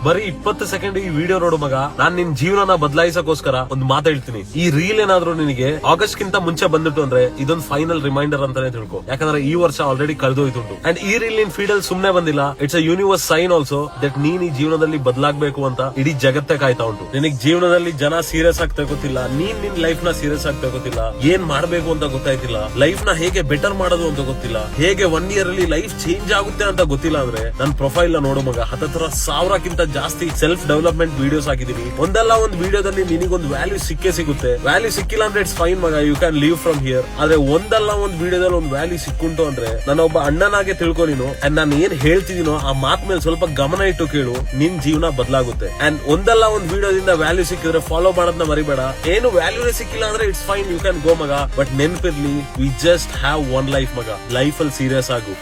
ಬರೀ 20 ಸೆಕೆಂಡ್ ಈ ವಿಡಿಯೋ ನೋಡು ಮಗ. ನಾನ್ ನಿನ್ ಜೀವನನ ಬದಲಾಯಿಸಕ್ಕೋಸ್ಕರ ಒಂದು ಮಾತು ಹೇಳ್ತೀನಿ. ಈ ರೀಲ್ ಏನಾದ್ರು ನಿನಗೆ ಆಗಸ್ಟ್ ಗಿಂತ ಮುಂಚೆ ಬಂದಿಟ್ಟು ಅಂದ್ರೆ ಇದೊಂದು ಫೈನಲ್ ರಿಮೈಂಡರ್ ಅಂತಾನೆ ತಿಳ್ಕೊ. ಯಾಕಂದ್ರೆ ಈ ವರ್ಷ ಆಲ್ರೆಡಿ ಕಳೆದೋಯ್ತುಂಟು. ಅಂಡ್ ಈ ರೀಲ್ ನಿನ್ ಫೀಡ್ ಅಲ್ಲಿ ಸುಮ್ನೆ ಬಂದಿಲ್ಲ. It's a universe sign also that ನೀನ್ ಈ ಜೀವನದಲ್ಲಿ ಬದಲಾಗಬೇಕು ಅಂತ ಇಡೀ ಜಗತ್ತೇ ಕಾಯ್ತಾ ಉಂಟು. ನಿನಗ್ ಜೀವನದಲ್ಲಿ ಜನ ಸೀರಿಯಸ್ ಆಗ್ತಾ ಗೊತ್ತಿಲ್ಲ, ನೀನ್ ನಿನ್ ಲೈಫ್ ನ ಸೀರಿಯಸ್ ಆಗ್ತಾ ಗೊತ್ತಿಲ್ಲ, ಏನ್ ಮಾಡ್ಬೇಕು ಅಂತ ಗೊತ್ತಾಯ್ತಿಲ್ಲ, ಲೈಫ್ ನ ಹೇಗೆ ಬೆಟರ್ ಮಾಡೋದು ಅಂತ ಗೊತ್ತಿಲ್ಲ, ಹೇಗೆ 1 ಇಯರ್ ಅಲ್ಲಿ ಲೈಫ್ ಚೇಂಜ್ ಆಗುತ್ತೆ ಅಂತ ಗೊತ್ತಿಲ್ಲ ಅಂದ್ರೆ ನನ್ ಪ್ರೊಫೈಲ್ ನ ನೋಡು ಮಗ. 10,000 ಜಾಸ್ತಿ ಸೆಲ್ಫ್ ಡೆವಲಪ್ಮೆಂಟ್ ವಿಡಿಯೋಸ್ ಹಾಕಿದೀನಿ. ಒಂದಲ್ಲ ಒಂದು ವಿಡಿಯೋದಲ್ಲಿ ನಿನಗೊಂದು ವ್ಯಾಲ್ಯೂ ಸಿಗುತ್ತೆ. ವ್ಯಾಲ್ಯೂ ಸಿಕ್ಕಿಲ್ಲ ಅಂದ್ರೆ ಇಟ್ಸ್ ಫೈನ್ ಮಗ, you can leave from here. ಆದ್ರೆ ಒಂದಲ್ಲ ಒಂದು ವಿಡಿಯೋದಲ್ಲಿ ಒಂದು ವ್ಯಾಲ್ಯೂ ಸಿಕ್ಕುಂಟು ಅಂದ್ರೆ ನನ್ನ ಒಬ್ಬ ಅಣ್ಣನಾಗೆ ತಿಳ್ಕೊ ನೀನು. ಅಂಡ್ ನಾನು ಏನ್ ಹೇಳ್ತಿದೀನೋ ಆ ಮಾತ್ ಮೇಲೆ ಸ್ವಲ್ಪ ಗಮನ ಇಟ್ಟು ಕೇಳು, ನಿನ್ ಜೀವನ ಬದಲಾಗುತ್ತೆ. ಅಂಡ್ ಒಂದಲ್ಲ ಒಂದು ವಿಡಿಯೋದಿಂದ ವ್ಯಾಲ್ಯೂ ಸಿಕ್ಕಿದ್ರೆ ಫಾಲೋ ಮಾಡೋದನ್ನ ಮರಿಬೇಡ. ಏನು ವ್ಯಾಲ್ಯೂನೇ ಸಿಕ್ಕಿಲ್ಲ ಅಂದ್ರೆ it's fine, you can go ಮಗ. ಬಟ್ ನೆನ್ಪಿರ್ಲಿ, we just have one life ಮಗ. ಲೈಫ್ ಅಲ್ಲಿ ಸೀರಿಯಸ್ ಆಗು.